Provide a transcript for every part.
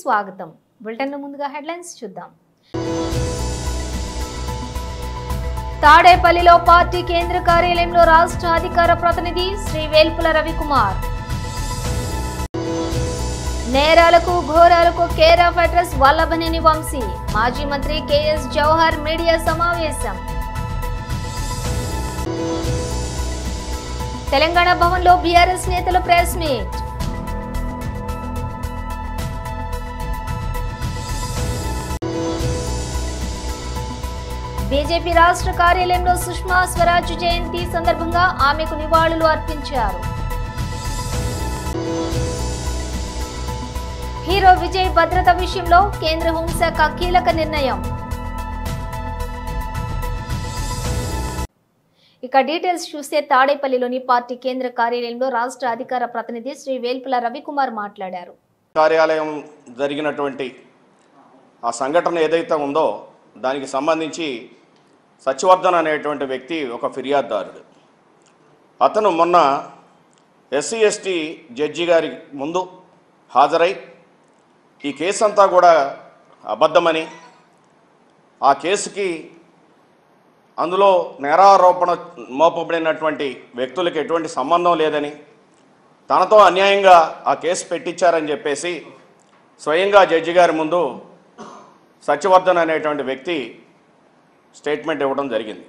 స్వాగతం. బులెటిన్ ముందుగా హెడ్లైన్స్ చూద్దాం. తాడేపల్లిలో పార్టీ కేంద్ర కార్యాలయంలో రాష్ట్ర అధికార ప్రతినిధి శ్రీ వేల్పుల రవికుమార్. నేరాలకు ఘోరాలకు care of address Vallabhaneni Vamsi. మాజీ మంత్రి కేఎస్ జవహర్ మీడియా సమావేశం. తెలంగాణ భవన్లో బీఆర్ఎస్ నేతల ప్రెస్ మీట్. బీజేపీ రాష్ట్ర కార్యాలయంలో సుష్మా స్వరాజ్ జయంతి సందర్భంగా ఆమెకు నివాళులు అర్పించారు. హీరో విజయ్ భద్రత విషయంలో కేంద్ర హోంశాఖ కీలక నిర్ణయం. ఇక డీటెయిల్స్ చూస్తే తాడేపల్లిలోని పార్టీ కేంద్ర కార్యాలయంలో రాష్ట్ర అధికార ప్రతినిధి శ్రీ వేల్పుల రవికుమార్ మాట్లాడారు. కార్యాలయం జరిగినటువంటి ఆ సంఘటన ఏదైతే ఉందో దానికి సంబంధించి సత్యవర్ధన్ అనేటువంటి వ్యక్తి ఒక ఫిర్యాదుదారుడు. అతను మొన్న ఎస్సీ ఎస్టీ జడ్జి గారి ముందు హాజరై ఈ కేసు అంతా కూడా అబద్ధమని, ఆ కేసుకి అందులో నేరారోపణ మోపబడినటువంటి వ్యక్తులకు ఎటువంటి సంబంధం లేదని, తనతో అన్యాయంగా ఆ కేసు పెట్టించారని చెప్పేసి స్వయంగా జడ్జి గారి ముందు సత్యవర్ధన్ అనేటువంటి వ్యక్తి స్టేట్మెంట్ ఇవ్వడం జరిగింది.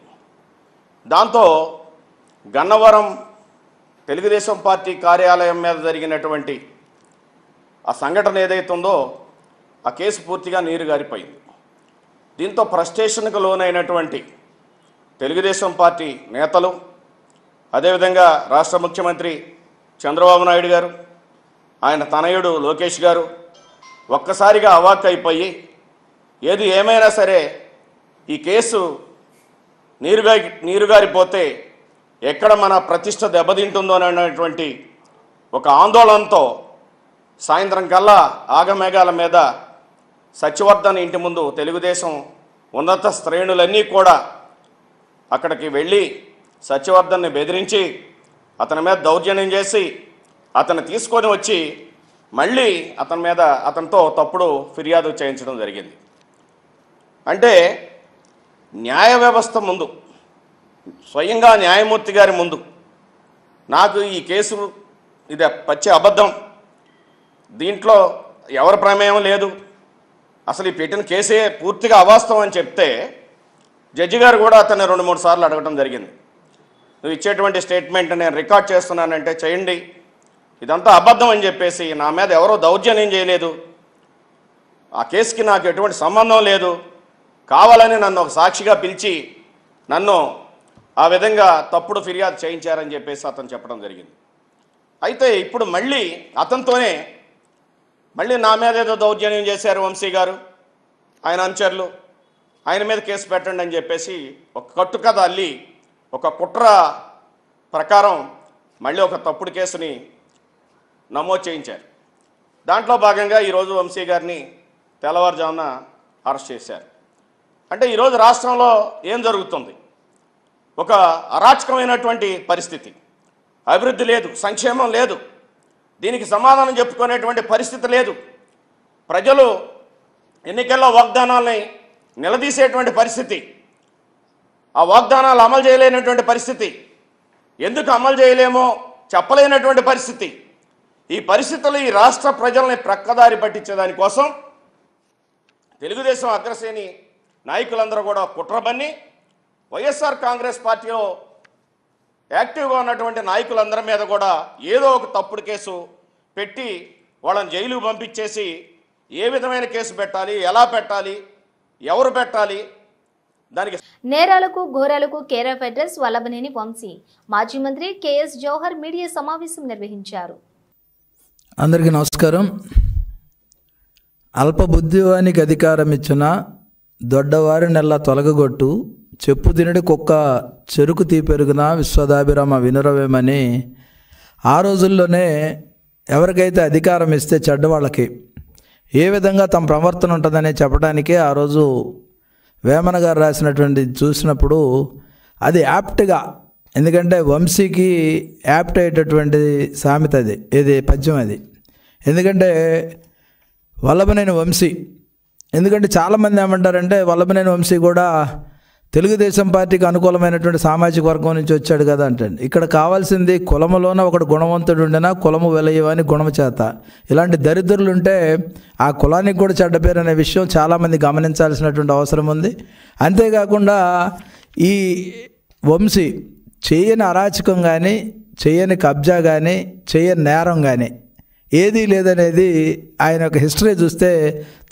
దాంతో గన్నవరం తెలుగుదేశం పార్టీ కార్యాలయం మీద జరిగినటువంటి ఆ సంఘటన ఏదైతే ఉందో ఆ కేసు పూర్తిగా నీరుగారిపోయింది. దీంతో ఫ్రస్ట్రేషన్కు లోనైనటువంటి తెలుగుదేశం పార్టీ నేతలు, అదేవిధంగా రాష్ట్ర ముఖ్యమంత్రి చంద్రబాబు నాయుడు గారు, ఆయన తనయుడు లోకేష్ గారు ఒక్కసారిగా అవాక్కైపోయి ఏది ఏమైనా సరే ఈ కేసు నీరుగారిపోతే ఎక్కడ మన ప్రతిష్ట దెబ్బతింటుందో అనేటువంటి ఒక ఆందోళనతో సాయంత్రం కల్లా ఆగమేఘాల మీద సత్యవర్ధన్ ఇంటి ముందు తెలుగుదేశం ఉన్నత శ్రేణులన్నీ కూడా అక్కడికి వెళ్ళి సత్యవర్ధన్ని బెదిరించి అతని మీద దౌర్జన్యం చేసి అతన్ని తీసుకొని వచ్చి మళ్ళీ అతనితో తప్పుడు ఫిర్యాదు చేయించడం జరిగింది. అంటే న్యాయ వ్యవస్థ ముందు, స్వయంగా న్యాయమూర్తి గారి ముందు నాకు ఈ కేసు ఇది పచ్చి అబద్ధం, దీంట్లో ఎవరి ప్రమేయం లేదు, అసలు ఈ పెట్టిన కేసే పూర్తిగా అవాస్తవం అని చెప్తే జడ్జి గారు కూడా అతన్ని 2-3 సార్లు అడగడం జరిగింది. నువ్వు ఇచ్చేటువంటి స్టేట్మెంట్ నేను రికార్డ్ చేస్తున్నానంటే చేయండి, ఇదంతా అబద్ధం అని చెప్పేసి, నా మీద ఎవరో దౌర్జన్యం చేయలేదు, ఆ కేసుకి నాకు ఎటువంటి సంబంధం లేదు, కావాలని నన్ను ఒక సాక్షిగా పిలిచి నన్ను ఆ విధంగా తప్పుడు ఫిర్యాదు చేయించారని చెప్పేసి అతను చెప్పడం జరిగింది. అయితే ఇప్పుడు మళ్ళీ అతనితోనే మళ్ళీ నా మీద ఏదో దౌర్జన్యం చేశారు వంశీ గారు, ఆయన అనుచరులు, ఆయన మీద కేసు పెట్టండి అని చెప్పేసి ఒక కట్టుకథ అల్లి ఒక కుట్ర ప్రకారం మళ్ళీ ఒక తప్పుడు కేసుని నమోదు చేయించారు. దాంట్లో భాగంగా ఈరోజు వంశీ గారిని తెల్లవారుజామున అరెస్ట్ చేశారు. అంటే ఈరోజు రాష్ట్రంలో ఏం జరుగుతుంది? ఒక అరాచకమైనటువంటి పరిస్థితి, అభివృద్ధి లేదు, సంక్షేమం లేదు, దీనికి సమాధానం చెప్పుకునేటువంటి పరిస్థితి లేదు, ప్రజలు ఎన్నికల్లో వాగ్దానాలని నిలదీసేటువంటి పరిస్థితి, ఆ వాగ్దానాలు అమలు చేయలేనటువంటి పరిస్థితి, ఎందుకు అమలు చేయలేమో చెప్పలేనటువంటి పరిస్థితి. ఈ పరిస్థితులు ఈ రాష్ట్ర ప్రజల్ని ప్రక్కదారి పట్టించేదానికోసం తెలుగుదేశం అగ్రశ్రేణి నాయకులందరూ కూడా కుట్రబన్ని వైఎస్ఆర్ కాంగ్రెస్ పార్టీలో యాక్టివ్గా ఉన్నటువంటి నాయకులందరి మీద కూడా ఏదో ఒక తప్పుడు కేసు పెట్టి వాళ్ళని జైలుకు పంపించేసి ఏ విధమైన కేసు పెట్టాలి, ఎలా పెట్టాలి, ఎవరు పెట్టాలి, దానికి నేరాలకు ఘోరాలకు care of address Vallabhaneni Vamsi. మాజీ మంత్రి కేఎస్ జవహర్ మీడియా సమావేశం నిర్వహించారు. అందరికీ నమస్కారం. అల్పబుద్ధివానికి అధికారం ఇచ్చిన దొడ్డవారి నెల తొలగగొట్టు, చెప్పు తినడి కుక్క చెరుకు తీపెరుగున విశ్వదాభిరామ వినురవేమని ఆ రోజుల్లోనే ఎవరికైతే అధికారం ఇస్తే చెడ్డవాళ్ళకి ఏ విధంగా తమ ప్రవర్తన ఉంటుందని చెప్పడానికే ఆ రోజు వేమన గారు రాసినటువంటి చూసినప్పుడు అది యాప్ట్గా, ఎందుకంటే వంశీకి యాప్ట్ అయ్యేటటువంటి సామెత అది, ఇది పద్యం అది. ఎందుకంటే వల్లభనేని వంశీ. ఎందుకంటే చాలామంది ఏమంటారంటే వల్లభనేని వంశీ కూడా తెలుగుదేశం పార్టీకి అనుకూలమైనటువంటి సామాజిక వర్గం నుంచి వచ్చాడు కదా అంటండి. ఇక్కడ కావాల్సింది కులములోన ఒకడు గుణవంతుడు ఉండినా కులము వెలయవని గుణము చేత. ఇలాంటి దరిద్రులు ఉంటే ఆ కులానికి కూడా చెడ్డ పేరు అనే విషయం చాలామంది గమనించాల్సినటువంటి అవసరం ఉంది. అంతేకాకుండా ఈ వంశీ చేయని అరాచకం కానీ, చేయని కబ్జా కానీ, చేయని నేరం కానీ ఏదీ లేదనేది ఆయన యొక్క హిస్టరీ చూస్తే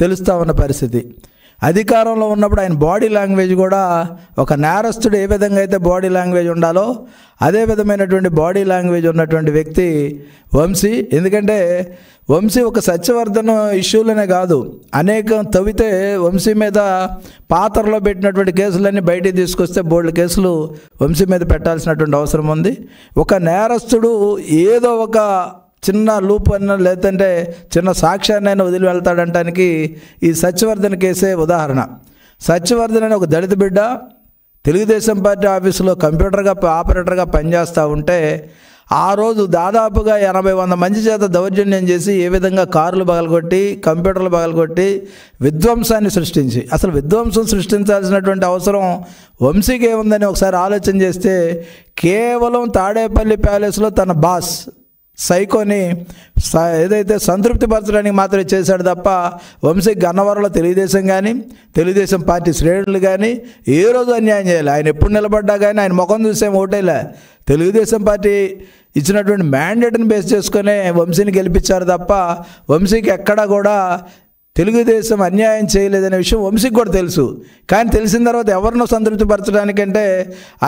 తెలుస్తూ ఉన్న పరిస్థితి. అధికారంలో ఉన్నప్పుడు ఆయన బాడీ లాంగ్వేజ్ కూడా ఒక నేరస్తుడు ఏ విధంగా అయితే బాడీ లాంగ్వేజ్ ఉండాలో అదే విధమైనటువంటి బాడీ లాంగ్వేజ్ ఉన్నటువంటి వ్యక్తి వంశీ. ఎందుకంటే వంశీ ఒక సత్యవర్ధన ఇష్యూలనే కాదు, అనేకం తవ్వితే వంశీ మీద పాత్రలో పెట్టినటువంటి కేసులన్నీ బయటికి తీసుకొస్తే బోల్డ్ కేసులు వంశీ మీద పెట్టాల్సినటువంటి అవసరం ఉంది. ఒక నేరస్తుడు ఏదో ఒక చిన్న లూప్ అన్న లేదంటే చిన్న సాక్ష్యాన్ని అయినా వదిలి వెళ్తాడంటానికి ఈ సత్యవర్ధన్ కేసే ఉదాహరణ. సత్యవర్ధన్ అనే ఒక దళిత బిడ్డ తెలుగుదేశం పార్టీ ఆఫీసులో కంప్యూటర్గా ఆపరేటర్గా పనిచేస్తూ ఉంటే ఆ రోజు దాదాపుగా 80-100 మంది చేత దౌర్జన్యం చేసి ఏ విధంగా కార్లు పగలగొట్టి కంప్యూటర్లు పగలగొట్టి విధ్వంసాన్ని సృష్టించి, అసలు విధ్వంసం సృష్టించాల్సినటువంటి అవసరం వంశీకి ఏముందని ఒకసారి ఆలోచన చేస్తే కేవలం తాడేపల్లి ప్యాలెస్లో తన బాస్ సైకోని ఏదైతే సంతృప్తిపరచడానికి మాత్రమే చేశాడు తప్ప వంశీ గన్నవరంలో తెలుగుదేశం కానీ తెలుగుదేశం పార్టీ శ్రేణులు కానీ ఏ రోజు అన్యాయం చేయాలి. ఆయన ఎప్పుడు నిలబడ్డా కానీ ఆయన ముఖం చూసేం ఓటేలే. తెలుగుదేశం పార్టీ ఇచ్చినటువంటి మ్యాండేట్ని బేస్ చేసుకునే వంశీని గెలిపించారు తప్ప వంశీకి ఎక్కడా కూడా తెలుగుదేశం అన్యాయం చేయలేదనే విషయం వంశీకి కూడా తెలుసు. కానీ తెలిసిన తర్వాత ఎవరినో సంతృప్తిపరచడానికంటే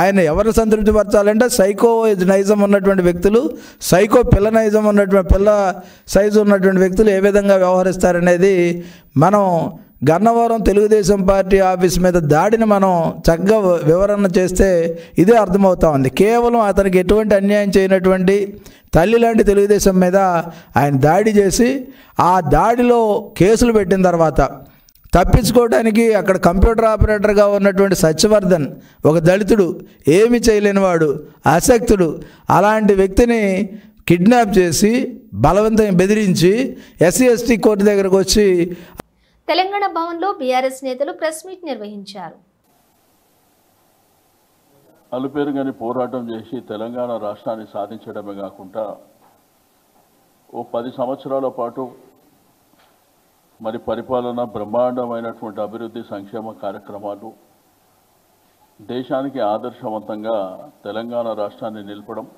ఆయన ఎవరిని సంతృప్తిపరచాలంటే సైకో నైజం ఉన్నటువంటి వ్యక్తులు, సైకో పిల్ల నైజం ఉన్నటువంటి పిల్ల సైజు ఉన్నటువంటి వ్యక్తులు ఏ విధంగా వ్యవహరిస్తారనేది మనం గన్నవరం తెలుగుదేశం పార్టీ ఆఫీస్ మీద దాడిని మనం చక్కగా వివరణ చేస్తే ఇదే అర్థమవుతా ఉంది. కేవలం అతనికి ఎటువంటి అన్యాయం చేయనటువంటి తల్లి లాంటి తెలుగుదేశం మీద ఆయన దాడి చేసి ఆ దాడిలో కేసులు పెట్టిన తర్వాత తప్పించుకోవడానికి అక్కడ కంప్యూటర్ ఆపరేటర్గా ఉన్నటువంటి సత్యవర్ధన్ ఒక దళితుడు, ఏమీ చేయలేనివాడు, అశక్తుడు, అలాంటి వ్యక్తిని కిడ్నాప్ చేసి బలవంతంగా బెదిరించి SC/ST కోర్టు దగ్గరకు వచ్చి తెలంగాణ భవన్లో బీఆర్ఎస్ నేతలు ప్రెస్ మీట్ నిర్వహించారు. అలుపేరుగాని పోరాటం చేసి తెలంగాణ రాష్ట్రాన్ని సాధించడమే కాకుండా ఓ 10 సంవత్సరాల పాటు మరి పరిపాలన బ్రహ్మాండమైనటువంటి అభివృద్ధి సంక్షేమ కార్యక్రమాలు దేశానికి ఆదర్శవంతంగా తెలంగాణ రాష్ట్రాన్ని నిలపడం,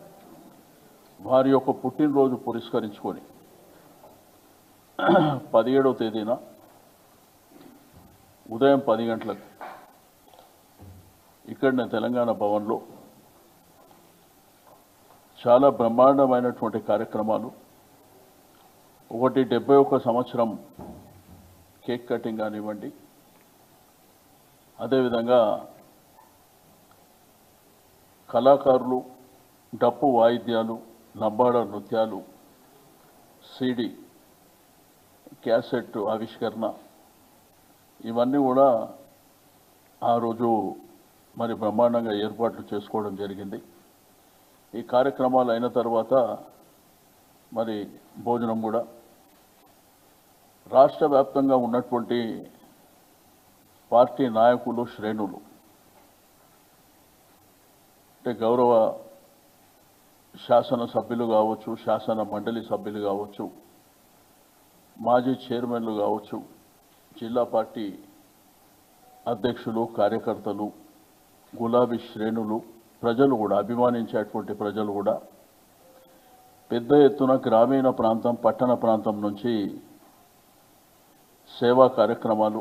వారి యొక్క పుట్టినరోజు పురస్కరించుకొని 17వ తేదీన ఉదయం 10 గంటలకు ఇక్కడనే తెలంగాణ భవన్లో చాలా బ్రహ్మాండమైనటువంటి కార్యక్రమాలు, ఒకటి 71 సంవత్సరం కేక్ కటింగ్ కానివ్వండి, అదేవిధంగా కళాకారులు డప్పు వాయిద్యాలు, లంబాడ నృత్యాలు, CD క్యాసెట్ ఆవిష్కరణ, ఇవన్నీ కూడా ఆ రోజు మరి బ్రహ్మాండంగా ఏర్పాట్లు చేసుకోవడం జరిగింది. ఈ కార్యక్రమాలు అయిన తర్వాత మరి భోజనం కూడా రాష్ట్ర వ్యాప్తంగా ఉన్నటువంటి పార్టీ నాయకులు, శ్రేణులు, అంటే గౌరవ శాసన సభ్యులు కావచ్చు, శాసన మండలి సభ్యులు కావచ్చు, మాజీ చైర్మన్లు కావచ్చు, జిల్లా పార్టీ అధ్యక్షులు, కార్యకర్తలు, గులాబీ శ్రేణులు, ప్రజలు కూడా, అభిమానించేటువంటి ప్రజలు కూడా పెద్ద ఎత్తున గ్రామీణ ప్రాంతం, పట్టణ ప్రాంతం నుంచి సేవా కార్యక్రమాలు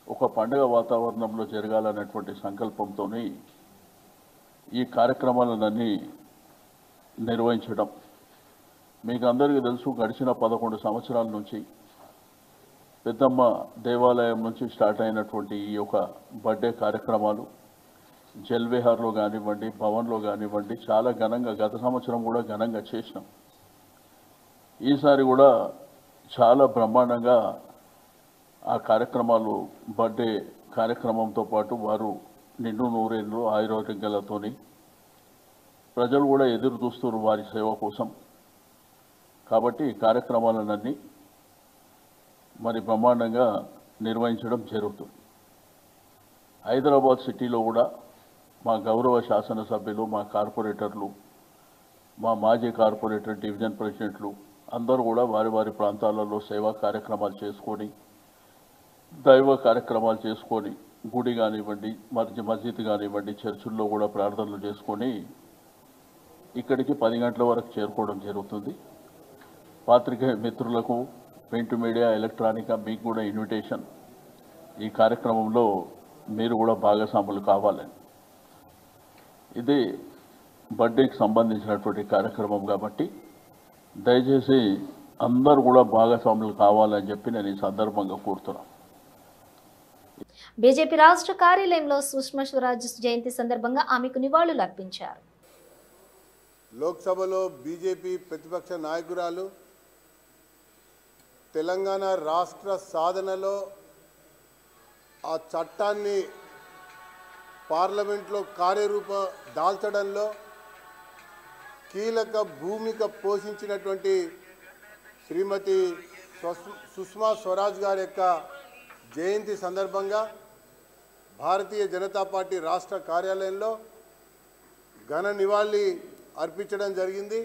ఒక పండుగ వాతావరణంలో జరగాలనేటువంటి సంకల్పంతో ఈ కార్యక్రమాలన్నీ నిర్వహించడం. మీకు అందరికీ తెలుసు, గడిచిన 11 సంవత్సరాల నుంచి పెద్దమ్మ దేవాలయం నుంచి స్టార్ట్ అయినటువంటి ఈ యొక్క బర్త్డే కార్యక్రమాలు జల్విహార్లో కానివ్వండి, భవన్లో కానివ్వండి, చాలా ఘనంగా, గత సంవత్సరం కూడా ఘనంగా చేసినాం. ఈసారి కూడా చాలా బ్రహ్మాండంగా ఆ కార్యక్రమాలు, బర్త్డే కార్యక్రమంతో పాటు వారు నిండు నూరేళ్ళు ఆయురోగ్యాలతోని ప్రజలు కూడా ఎదురు చూస్తున్నారు వారి సేవ కోసం. కాబట్టి ఈ కార్యక్రమాలన్నీ మరి బ్రహ్మాండంగా నిర్వహించడం జరుగుతుంది. హైదరాబాద్ సిటీలో కూడా మా గౌరవ శాసనసభ్యులు, మా కార్పొరేటర్లు, మా మాజీ కార్పొరేటర్, డివిజన్ ప్రెసిడెంట్లు అందరూ కూడా వారి వారి ప్రాంతాలలో సేవా కార్యక్రమాలు చేసుకొని, దైవ కార్యక్రమాలు చేసుకొని, గుడి కానివ్వండి, మస్జిద్ కానివ్వండి, చర్చిల్లో కూడా ప్రార్థనలు చేసుకొని ఇక్కడికి 10 గంటల వరకు చేరుకోవడం జరుగుతుంది. పాత్రికేయ మిత్రులకు, ప్రింట్ మీడియా, ఎలక్ట్రానిక్ మీకు కూడా ఇన్విటేషన్. ఈ కార్యక్రమంలో మీరు కూడా భాగస్వాములు కావాలని. ఇది బర్త్డేకి సంబంధించినటువంటి కార్యక్రమం కాబట్టి దయచేసి అందరూ కూడా భాగస్వాములు కావాలని చెప్పి నేను ఈ సందర్భంగా కోరుతున్నాను. బీజేపీ రాష్ట్ర కార్యాలయంలో సుష్మా స్వరాజ్ జయంతి సందర్భంగా ఆమెకు నివాళులు అర్పించారు. లోక్సభలో బీజేపీ ప్రతిపక్ష నాయకురాలు తెలంగాణ రాష్ట్ర సాధనలో ఆ చట్టాన్ని పార్లమెంట్లో కార్యరూపం దాల్చడంలో కీలక భూమిక పోషించినటువంటి శ్రీమతి సుష్మా స్వరాజ్ గారి యొక్క జయంతి సందర్భంగా భారతీయ జనతా పార్టీ రాష్ట్ర కార్యాలయంలో ఘన నివాళి అర్పించడం జరిగింది.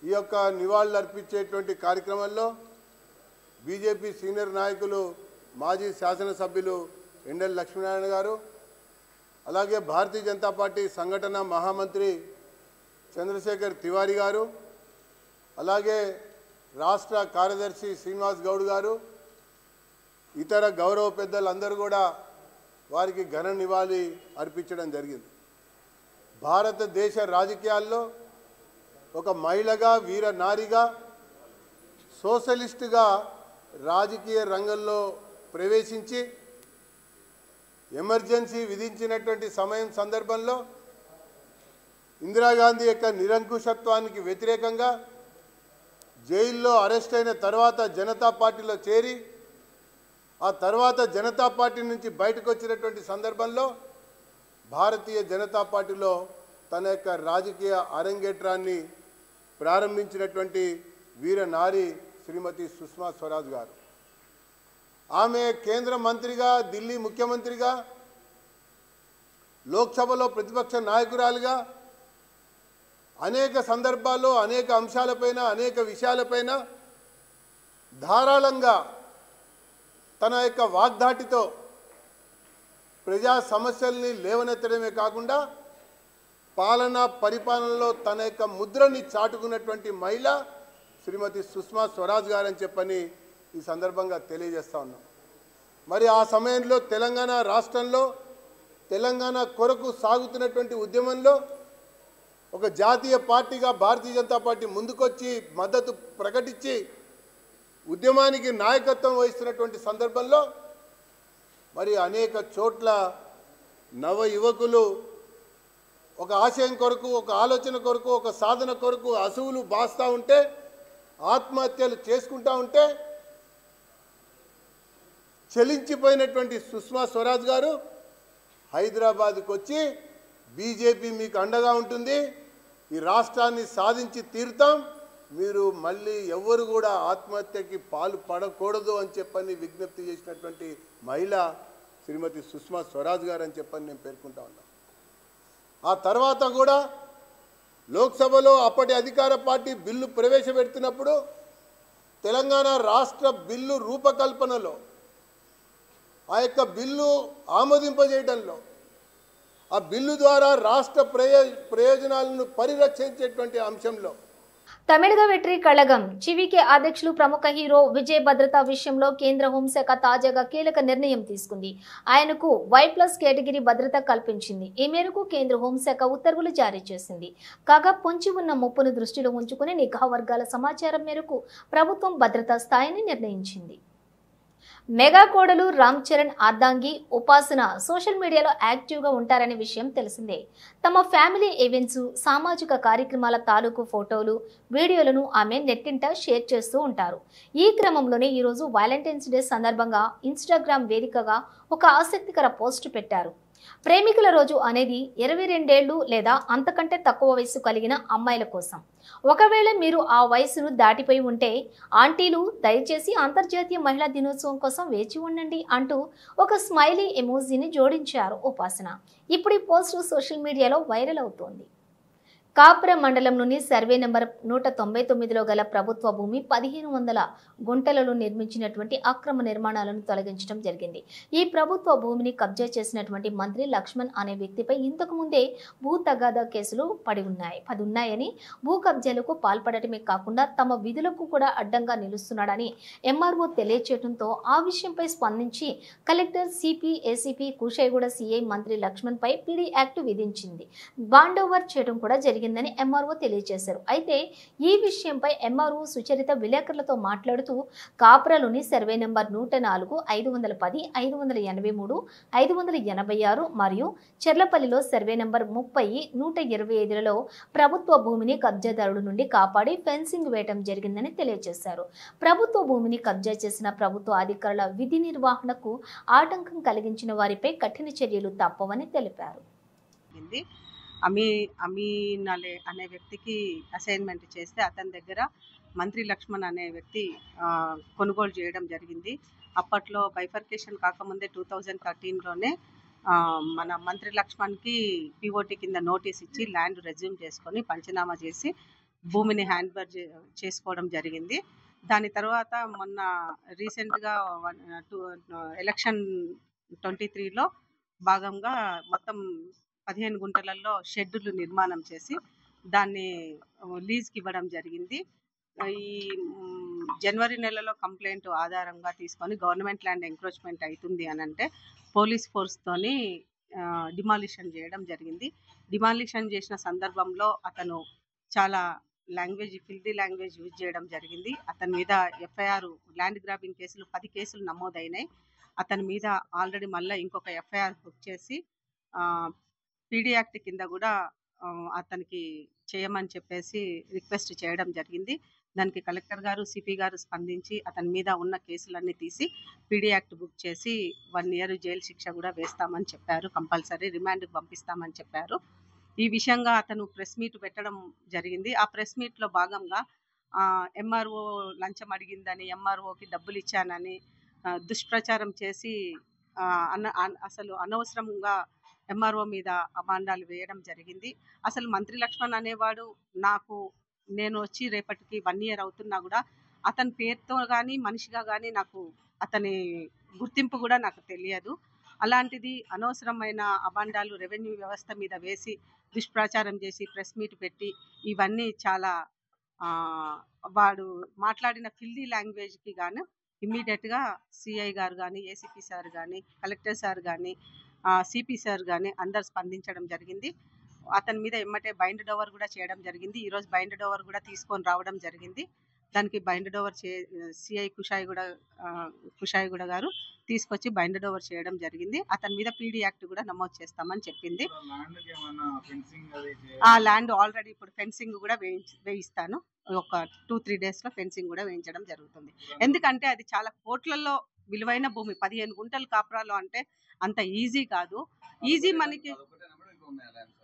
ఈ యొక్క నివాళులు అర్పించేటువంటి కార్యక్రమంలో బీజేపీ సీనియర్ నాయకులు, మాజీ శాసనసభ్యులు ఎండెల్ లక్ష్మీనారాయణ గారు, అలాగే భారతీయ జనతా పార్టీ సంఘటన మహామంత్రి చంద్రశేఖర్ తివారీ గారు, అలాగే రాష్ట్ర కార్యదర్శి శ్రీనివాస్ గౌడ్ గారు, ఇతర గౌరవ పెద్దలందరూ కూడా వారికి ఘన నివాళి అర్పించడం జరిగింది. భారతదేశ రాజకీయాల్లో ఒక మహిళగా, వీర నారిగా, సోషలిస్టుగా రాజకీయ రంగంలో ప్రవేశించి ఎమర్జెన్సీ విధించినటువంటి సందర్భంలో ఇందిరాగాంధీ యొక్క నిరంకుశత్వానికి వ్యతిరేకంగా జైల్లో అరెస్ట్ అయిన తర్వాత జనతా పార్టీలో చేరి ఆ తర్వాత జనతా పార్టీ నుంచి బయటకు వచ్చినటువంటి సందర్భంలో భారతీయ జనతా పార్టీలో తన యొక్క రాజకీయ అరంగేట్రాన్ని ప్రారంభించినటువంటి వీర నారి శ్రీమతి సుష్మా స్వరాజ్ గారు. ఆమె కేంద్ర మంత్రిగా, ఢిల్లీ ముఖ్యమంత్రిగా, లోక్సభలో ప్రతిపక్ష నాయకురాలుగా అనేక సందర్భాల్లో అనేక అంశాలపైన, అనేక విషయాలపైన ధారాళంగా తన యొక్క వాగ్దాటితో ప్రజా సమస్యల్ని లేవనెత్తడమే కాకుండా పాలనా పరిపాలనలో తన యొక్క ముద్రని చాటుకున్నటువంటి మహిళ శ్రీమతి సుష్మా స్వరాజ్ గారని చెప్పని ఈ సందర్భంగా తెలియజేస్తా ఉన్నాం. మరి ఆ సమయంలో తెలంగాణ రాష్ట్రంలో తెలంగాణ కొరకు సాగుతున్నటువంటి ఉద్యమంలో ఒక జాతీయ పార్టీగా భారతీయ జనతా పార్టీ ముందుకొచ్చి మద్దతు ప్రకటించి ఉద్యమానికి నాయకత్వం వహిస్తున్నటువంటి సందర్భంలో మరి అనేక చోట్ల నవ యువకులు ఒక ఆశయం కొరకు, ఒక ఆలోచన కొరకు, ఒక సాధన కొరకు అసువులు బాస్తూ ఉంటే, ఆత్మహత్యలు చేసుకుంటూ ఉంటే చలించిపోయినటువంటి సుష్మా స్వరాజ్ గారు హైదరాబాద్కు వచ్చి బీజేపీ మీకు అండగా ఉంటుంది, ఈ రాష్ట్రాన్ని సాధించి తీరుతాం, మీరు మళ్ళీ ఎవ్వరు కూడా ఆత్మహత్యకి పాలు పడకూడదు అని చెప్పని విజ్ఞప్తి చేసినటువంటి మహిళ శ్రీమతి సుష్మా స్వరాజ్ గారు అని చెప్పని నేను పేర్కొంటా ఉన్నాను. ఆ తర్వాత కూడా లోక్సభలో అప్పటి అధికార పార్టీ బిల్లు ప్రవేశపెడుతున్నప్పుడు తెలంగాణ రాష్ట్ర బిల్లు రూపకల్పనలో ఆ యొక్క బిల్లు ఆమోదింపజేయడంలో ఆ బిల్లు ద్వారా రాష్ట్ర ప్రయోజనాలను పరిరక్షించేటువంటి అంశంలో తమిళగ వెట్రి కళగం చివికే అధ్యక్షులు ప్రముఖ హీరో విజయ్ భద్రతా విషయంలో కేంద్ర హోంశాఖ తాజాగా కీలక నిర్ణయం తీసుకుంది. ఆయనకు Y+ కేటగిరీ భద్రత కల్పించింది. ఈ మేరకు కేంద్ర హోంశాఖ ఉత్తర్వులు జారీ చేసింది. కాగా పొంచి ఉన్న ముప్పును దృష్టిలో ఉంచుకుని నిఘా వర్గాల సమాచారం మేరకు ప్రభుత్వం భద్రతా స్థాయిని నిర్ణయించింది. మెగా కోడలు రామ్ చరణ్ అర్ధాంగి ఉపాసన సోషల్ మీడియాలో యాక్టివ్గా ఉంటారనే విషయం తెలిసిందే. తమ ఫ్యామిలీ ఈవెంట్స్, సామాజిక కార్యక్రమాల తాలూకు ఫోటోలు, వీడియోలను ఆమె నెట్టింట షేర్ చేస్తూ ఉంటారు. ఈ క్రమంలోనే ఈరోజు వ్యాలంటైన్స్ డే సందర్భంగా ఇన్స్టాగ్రామ్ వేదికగా ఒక ఆసక్తికర పోస్ట్ పెట్టారు. ప్రేమికుల రోజు అనేది 22 ఏళ్లు లేదా అంతకంటే తక్కువ వయసు కలిగిన అమ్మాయిల కోసం. ఒకవేళ మీరు ఆ వయసును దాటిపోయి ఉంటే ఆంటీలు దయచేసి అంతర్జాతీయ మహిళా దినోత్సవం కోసం వేచి ఉండండి అంటూ ఒక స్మైలీ ఎమోజీని జోడించారు ఉపాసన. ఇప్పుడు ఈ పోస్ట్ సోషల్ మీడియాలో వైరల్ అవుతోంది. కాప్రా మండలంలోని సర్వే నెంబర్ 199లో గల ప్రభుత్వ భూమి 1500 గుంటలలో నిర్మించినటువంటి అక్రమ నిర్మాణాలను తొలగించడం జరిగింది. ఈ ప్రభుత్వ భూమిని కబ్జా చేసినటువంటి మంత్రి లక్ష్మణ్ అనే వ్యక్తిపై ఇంతకు ముందే భూ తగాదా కేసులు 10 ఉన్నాయని, భూ కబ్జాలకు పాల్పడటమే కాకుండా తమ విధులకు కూడా అడ్డంగా నిలుస్తున్నాడని ఎంఆర్ఓ తెలియచేయడంతో ఆ విషయంపై స్పందించి collector CP ACP Kushaiguda CI మంత్రి లక్ష్మణ్ పై పీడీ యాక్ట్ విధించింది. బాండ్ ఓవర్ చేయడం కూడా జరిగిందని ఎంఆర్ఓ తెలియజేశారు. అయితే ఈ విషయంపై ఎంఆర్ఓ సుచరిత విలేకరులతో మాట్లాడుతూ కాప్రాలోని సర్వే నెంబర్ 104, 510, 583, 586 మరియు చెర్లపల్లిలో సర్వే నెంబర్ 30, 125లలో ప్రభుత్వ భూమిని కబ్జాదారుల నుండి కాపాడి ఫెన్సింగ్ వేయడం జరిగిందని తెలియజేశారు. ప్రభుత్వ భూమిని కబ్జా చేసిన ప్రభుత్వ అధికారుల విధి నిర్వహణకు ఆటంకం కలిగించిన వారిపై కఠిన చర్యలు తప్పవని తెలిపారు. అమీన్ అనే వ్యక్తికి అసైన్మెంట్ చేస్తే అతని దగ్గర మంత్రి లక్ష్మణ్ అనే వ్యక్తి కొనుగోలు చేయడం జరిగింది. అప్పట్లో బైఫర్కేషన్ కాకముందే 2013లోనే మన మంత్రి లక్ష్మణ్కి పిఓటి కింద నోటీస్ ఇచ్చి ల్యాండ్ రెజ్యూమ్ చేసుకొని పంచనామా చేసి భూమిని హ్యాండ్ఓవర్ చేసుకోవడం జరిగింది. దాని తర్వాత మొన్న రీసెంట్గా ఎలక్షన్ 23లో భాగంగా మొత్తం 15 గుంటలలో షెడ్యూల్ నిర్మాణం చేసి దాన్ని లీజ్కి ఇవ్వడం జరిగింది. ఈ జనవరి నెలలో కంప్లైంట్ ఆధారంగా తీసుకొని గవర్నమెంట్ ల్యాండ్ ఎంక్రోచ్మెంట్ అవుతుంది అని అంటే పోలీస్ ఫోర్స్తోని డిమాలిషన్ చేయడం జరిగింది. డిమాలిషన్ చేసిన సందర్భంలో అతను చాలా ఫిల్దీ లాంగ్వేజ్ యూజ్ చేయడం జరిగింది. అతని మీద ఎఫ్ఐఆర్ ల్యాండ్ గ్రాబింగ్ కేసులు 10 కేసులు నమోదైనాయి. అతని మీద ఆల్రెడీ మళ్ళీ ఇంకొక ఎఫ్ఐఆర్ బుక్ చేసి పీడీ యాక్ట్ కింద కూడా అతనికి చేయమని చెప్పేసి రిక్వెస్ట్ చేయడం జరిగింది. దానికి కలెక్టర్ గారు సిపి గారు స్పందించి అతని మీద ఉన్న కేసులన్నీ తీసి పీడీ యాక్ట్ బుక్ చేసి 1 year జైలు శిక్ష కూడా వేస్తామని చెప్పారు. కంపల్సరీ రిమాండ్కి పంపిస్తామని చెప్పారు. ఈ విషయంగా అతను ప్రెస్ మీట్ పెట్టడం జరిగింది. ఆ ప్రెస్ మీట్లో భాగంగా ఎంఆర్ఓ లంచం అడిగిందని, ఎంఆర్ఓకి డబ్బులు ఇచ్చానని దుష్ప్రచారం చేసి అసలు అనవసరంగా ఎంఆర్ఓ మీద అబాండాలు వేయడం జరిగింది. అసలు మంత్రి లక్ష్మణ్ అనేవాడు నేను వచ్చి రేపటికి 1 year అవుతున్నా కూడా అతని పేరుతో కానీ మనిషిగా కానీ నాకు అతని గుర్తింపు కూడా నాకు తెలియదు. అలాంటిది అనవసరమైన అబాండాలు రెవెన్యూ వ్యవస్థ మీద వేసి దుష్ప్రచారం చేసి ప్రెస్ మీట్ పెట్టి ఇవన్నీ చాలా వాడు మాట్లాడిన ఫిల్దీ లాంగ్వేజ్కి గాను ఇమ్మీడియట్గా సిఐ గారు కానీ, ఏసీపీ సార్ కానీ, కలెక్టర్ సార్ కానీ, సిపి సార్ కానీ అందరు స్పందించడం జరిగింది. అతని మీద ఎమ్మటే బైండ్ ఓవర్ కూడా చేయడం జరిగింది. ఈరోజు బైండ్ ఓవర్ కూడా తీసుకొని రావడం జరిగింది. దానికి బైండ్ ఓవర్ సిఐ కుషాయిగూడ గారు తీసుకొచ్చి బైండ్ ఓవర్ చేయడం జరిగింది. అతని మీద పీడీ యాక్ట్ కూడా నమోదు చేస్తామని చెప్పింది. ఆ ల్యాండ్ ఆల్రెడీ ఇప్పుడు ఫెన్సింగ్ కూడా వేయిస్తాను. ఒక 2-3 daysలో ఫెన్సింగ్ కూడా వేయించడం జరుగుతుంది. ఎందుకంటే అది చాలా కోట్లలో విలువైన భూమి. 15 గుంటలు కాపురాలో అంటే అంత ఈజీ కాదు. ఈజీ మనకి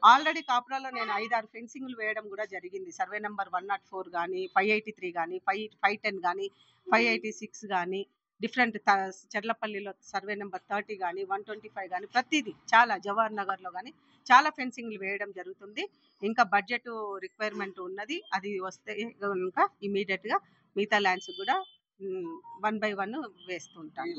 ఆల్రెడీ కాపురాలో నేను 5-6 ఫెన్సింగ్లు వేయడం కూడా జరిగింది. సర్వే నెంబర్ 104 కానీ, 583 కానీ, 510 కానీ, 586 కానీ, డిఫరెంట్ చెర్లపల్లిలో సర్వే నెంబర్ 30 కానీ, 125 కానీ, ప్రతిదీ చాలా జవహర్ నగర్లో కానీ చాలా ఫెన్సింగ్లు వేయడం జరుగుతుంది. ఇంకా బడ్జెట్ రిక్వైర్మెంట్ ఉన్నది. అది వస్తే కనుక ఇమీడియట్గా మిగతా ల్యాండ్స్ కూడా 1 by 1 వేస్తుంటాను.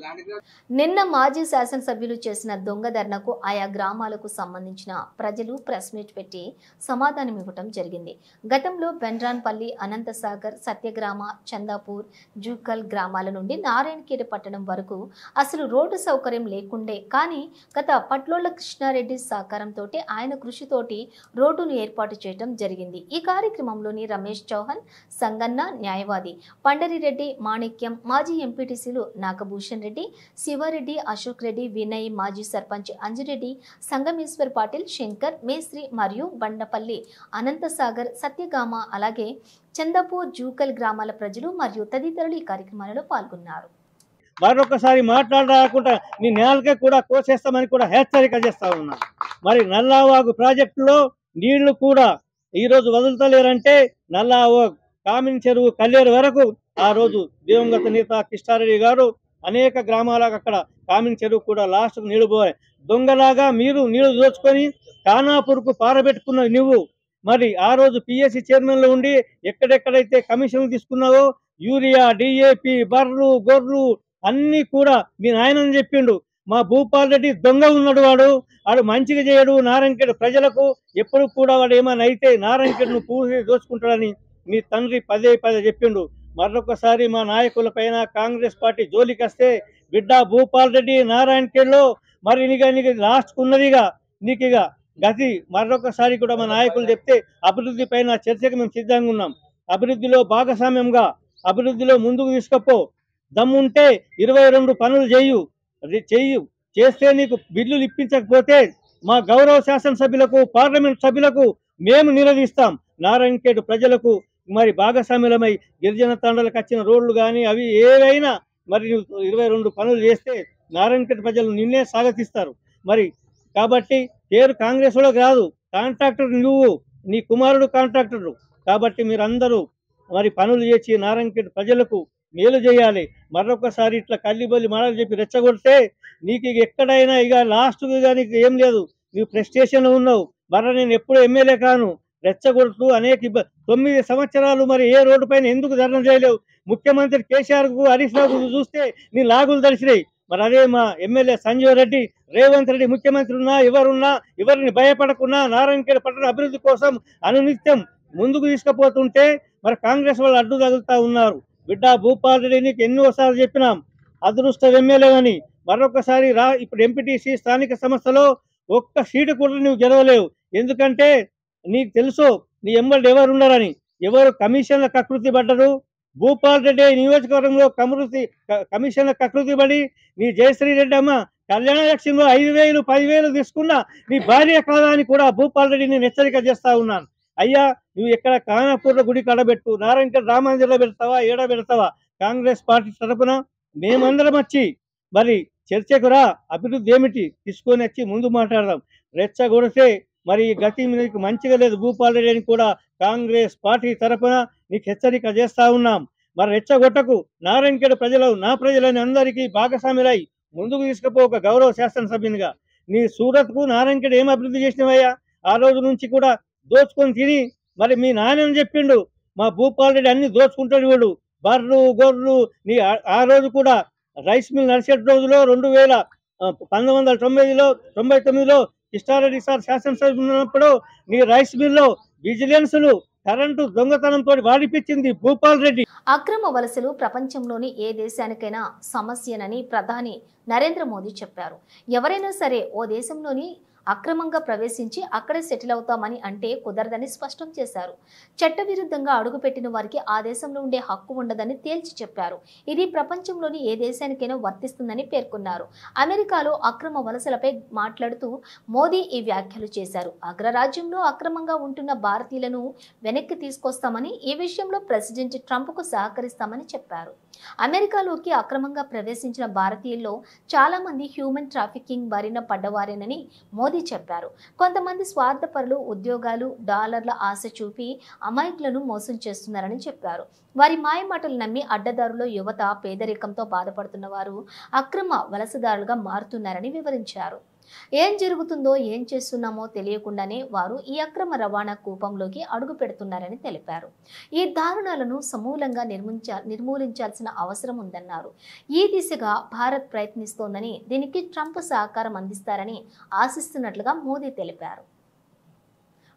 నిన్న మాజీ శాసనసభ్యులు చేసిన దొంగ ధర్నాకు ఆయా గ్రామాలకు సంబంధించిన ప్రజలు ప్రెస్ మీట్ పెట్టి సమాధానం ఇవ్వటం జరిగింది. గతంలో బెండ్రాన్పల్లి, అనంతసాగర్, సత్యగ్రామ, చందాపూర్, జూకల్ గ్రామాల నుండి నారాయణఖేడ్ పట్టణం వరకు అసలు రోడ్డు సౌకర్యం లేకుండే. కానీ గత పట్లోళ్ల కృష్ణారెడ్డి సహకారంతో ఆయన కృషితోటి రోడ్డును ఏర్పాటు చేయడం జరిగింది. ఈ కార్యక్రమంలోని రమేష్ చౌహాన్, సంగన్న, న్యాయవాది పండరిరెడ్డి, మాణిక్యం, మాజీ ఎంపీటీసీలు నాగభూషణ్ రెడ్డి, శివారెడ్డి, అశోక్ రెడ్డి, వినయ్, మాజీ సర్పంచ్ అంజిరెడ్డి, సంగమేశ్వర్ పాటిల్, శంకర్, మేస్త్రి మరియు బండపల్లి, అనంతసాగర్, సత్యగామ, అలాగే చందాపూర్, జూకల్ గ్రామాల ప్రజలు మరియు తదితరులు ఈ కార్యక్రమాలలో పాల్గొన్నారు. మరొకసారి మాట్లాడకుండా నీ నేలకే కూడా కోసేస్తామని కూడా హెచ్చరిక చేస్తా ఉన్నా. మరి నల్లావాగు ప్రాజెక్టులో నీళ్లు కూడా ఈరోజు వదులుతలేరంటే నల్లావాగు కామిని చెరువు కల్లేరు వరకు ఆ రోజు దివంగత నేత కిష్టారెడ్డి గారు అనేక గ్రామాలకు అక్కడ కామిని చెరువు కూడా లాస్ట్కు నీళ్లు పోయాయి. దొంగలాగా మీరు నీళ్లు దోచుకొని ఖానాపూర్కు పారబెట్టుకున్న నువ్వు మరి ఆ రోజు పిఎస్సి చైర్మన్లో ఉండి ఎక్కడెక్కడైతే కమిషన్లు తీసుకున్నావో యూరియా, డిఏపి, బర్రు, గొర్రు అన్నీ కూడా మీ నాయనని చెప్పిండు. మా భూపాల్ రెడ్డి దొంగ ఉన్నాడు, వాడు మంచిగా చేయడు. నారాయణఖేడ్ ప్రజలకు ఎప్పుడు కూడా వాడు ఏమైనా అయితే నారాయణఖేడ్ను పూర్తి దోచుకుంటాడని మీ తండ్రి పదే చెప్పిండు. మరొకసారి మా నాయకుల పైన కాంగ్రెస్ పార్టీ జోలికి వస్తే బిడ్డ భూపాల్ రెడ్డి నారాయణఖేడ్లో మరి నీకు లాస్ట్కు ఉన్నదిగా నీకు ఇక గతి. మరొకసారి కూడా మా నాయకులు చెప్తే అభివృద్ధి పైన చర్చకు మేము సిద్ధంగా ఉన్నాం. అభివృద్ధిలో భాగస్వామ్యంగా అభివృద్ధిలో ముందుకు తీసుకపో. దమ్ముంటే 22 పనులు చేస్తే నీకు బిల్లులు ఇప్పించకపోతే మా గౌరవ శాసనసభ్యులకు, పార్లమెంట్ సభ్యులకు మేము నిలదీస్తాం. నారాయణఖేడ్ ప్రజలకు మరి భాగస్వామ్యులమై గిరిజన తండ్రులకు వచ్చిన రోడ్లు కానీ అవి ఏవైనా మరి 22 పనులు చేస్తే నారాయణఖేడ్ ప్రజలు నిన్నే స్వాగతిస్తారు. మరి కాబట్టి పేరు కాంగ్రెస్ లో కాదు, కాంట్రాక్టర్ నువ్వు, నీ కుమారుడు కాంట్రాక్టరు. కాబట్టి మీరందరూ మరి పనులు చేసి నారాయణఖేడ్ ప్రజలకు మేలు చేయాలి. మరొకసారి ఇట్లా కల్లిబల్లి మాటలు చెప్పి రెచ్చగొడితే నీకు ఎక్కడైనా ఇక లాస్ట్గా ఇక నీకు ఏం లేదు, నీవు ప్రెస్టేషన్ ఉన్నావు. మరి నేను ఎప్పుడు ఎమ్మెల్యే కాను. రెచ్చగొడుతూ అనేక 9 సంవత్సరాలు మరి ఏ రోడ్డు పైన ఎందుకు ధర్నా చేయలేవు? ముఖ్యమంత్రి కేసీఆర్కు, హరీష్ రావుకు చూస్తే నీ లాగులు దర్శినాయి. మరి అదే మా ఎమ్మెల్యే సంజీవ్ రెడ్డి, రేవంత్ రెడ్డి ముఖ్యమంత్రి ఉన్నా ఎవరిని భయపడకున్నా నారాయణఖేడ్ పట్టణ అభివృద్ధి కోసం అనునిత్యం ముందుకు తీసుకుపోతుంటే మరి కాంగ్రెస్ వాళ్ళు అడ్డు తగులుతా ఉన్నారు. బిడ్డ భూపాల్ రెడ్డి నీకు ఎన్నోసార్లు చెప్పినాం అదృష్ట ఎమ్మెల్యే అని. మరొకసారి ఇప్పుడు ఎంపీటీసీ స్థానిక సంస్థలో ఒక్క సీటు కూడా నువ్వు గెలవలేవు. ఎందుకంటే నీకు తెలుసు నీ ఎమ్మెల్యే ఎవరు ఉన్నారని. ఎవరు కమిషన్ల కకృతి పడ్డరు? భూపాల్ రెడ్డి నియోజకవర్గంలో కమిషన్ల కకృతి పడి నీ జయశ్రీ రెడ్డి అమ్మ కళ్యాణ లక్ష్యంలో 5,000, 10,000 తీసుకున్నా నీ భార్య కాదా అని కూడా భూపాల్ రెడ్డిని హెచ్చరిక చేస్తా ఉన్నాను. అయ్యా నువ్వు ఎక్కడ ఖానాపూర్లో గుడి కడబెట్టు, నారాయణఖేడ్ రామ మందిర్లో పెడతావా, ఏడ పెడతావా? కాంగ్రెస్ పార్టీ తరఫున మేమందరం వచ్చి మరి చర్చకు రా, అభివృద్ధి ఏమిటి తీసుకొని వచ్చి ముందు మాట్లాడదాం. రెచ్చగొడితే మరి గతి నీకు మంచిగా లేదు భూపాల్ రెడ్డి అని కూడా కాంగ్రెస్ పార్టీ తరఫున నీకు హెచ్చరిక చేస్తా ఉన్నాం. మరి రెచ్చగొట్టకు. నారాయణఖేడ్ ప్రజలు నా ప్రజలని అందరికీ భాగస్వాములై ముందుకు తీసుకుపో ఒక గౌరవ శాసనసభ్యునిగా. నీ సూరత్కు నారాయణఖేడ్ ఏం అభివృద్ధి చేసినవయ్యా? ఆ రోజు నుంచి కూడా దోచుకొని తిని మరి మీ నాయనని చెప్పిండు మా భూపాల్ రెడ్డి అన్ని దోచుకుంటాడు వీడు. బర్రు, గొర్రెలు నీ ఆ రోజు కూడా రైస్ మిల్ నడిచేట రోజులో 1999లో కిష్టారెడ్డి సార్ శాసనసభ ఉన్నప్పుడు నీ రైస్ మిల్లో విజిలెన్స్లు కరెంటు దొంగతనంతో వాడిపించింది భూపాల్ రెడ్డి. అక్రమ వలసలు ప్రపంచంలోని ఏ దేశానికైనా సమస్యనని ప్రధాని నరేంద్ర మోదీ చెప్పారు. ఎవరైనా సరే ఓ దేశంలోని అక్రమంగా ప్రవేశించి అక్కడే సెటిల్ అవుతామని అంటే కుదరదని స్పష్టం చేశారు. చట్టవిరుద్ధంగా అడుగుపెట్టిన వారికి ఆ దేశంలో ఉండే హక్కు ఉండదని తేల్చి చెప్పారు. ఇది ప్రపంచంలోని ఏ దేశానికైనా వర్తిస్తుందని పేర్కొన్నారు. అమెరికాలో అక్రమ వలసలపై మాట్లాడుతూ మోదీ ఈ వ్యాఖ్యలు చేశారు. అగ్రరాజ్యంలో అక్రమంగా ఉంటున్న భారతీయులను వెనక్కి తీసుకొస్తామని, ఈ విషయంలో ప్రెసిడెంట్ ట్రంప్కు సహకరిస్తామని చెప్పారు. అమెరికాలోకి అక్రమంగా ప్రవేశించిన భారతీయుల్లో చాలా మంది హ్యూమన్ ట్రాఫికింగ్ బారిన పడ్డవారేనని మోదీ చెప్పారు. కొంతమంది స్వార్థపరులు ఉద్యోగాలు, డాలర్ల ఆశ చూపి అమాయకులను మోసం చేస్తున్నారని చెప్పారు. వారి మాయమాటలు నమ్మి అడ్డదారులో యువత, పేదరికంతో బాధపడుతున్న వారు అక్రమ వలసదారులుగా మారుతున్నారని వివరించారు. ఏం జరుగుతుందో, ఏం చేస్తున్నామో తెలియకుండానే వారు ఈ అక్రమ రవాణా కూపంలోకి అడుగు పెడుతున్నారని తెలిపారు. ఈ దారుణాలను సమూలంగా నిర్మూలించాల్సిన అవసరం ఉందన్నారు. ఈ దిశగా భారత్ ప్రయత్నిస్తోందని, దీనికి ట్రంప్ సహకారం అందిస్తారని ఆశిస్తున్నట్లుగా మోదీ తెలిపారు.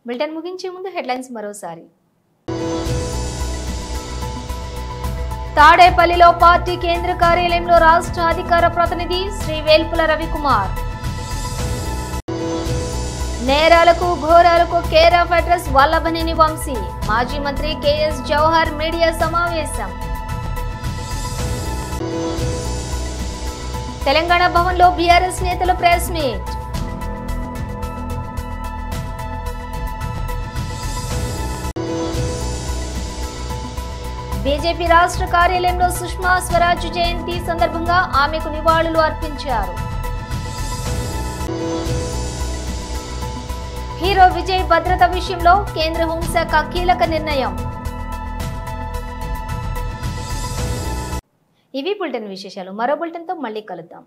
బులెటిన్ ముగించే ముందు హెడ్లైన్స్ మరోసారి. తాడేపల్లిలో పార్టీ కేంద్ర కార్యాలయంలో రాష్ట్ర అధికార ప్రతినిధి శ్రీ వేల్పుల రవికుమార్. నేరాలకు ఘోరాలకు care of address Vallabhaneni Vamsi. మాజీ మంత్రి కేఎస్ జవహర్ మీడియా సమావేశం. తెలంగాణ భవన్లో బీఆర్ఎస్ నేతల ప్రెస్ మీట్. బీజేపీ రాష్ట్ర కార్యాలయంలో సుష్మా స్వరాజ్ జయంతి సందర్భంగా ఆమెకు నివాళులు అర్పించారు. హీరో విజయ్ భద్రత విషయంలో కేంద్ర హోంశాఖ కీలక నిర్ణయం. ఇవి బులెటిన్ విశేషాలు. మరో బులెటిన్తో మళ్ళీ కలుద్దాం.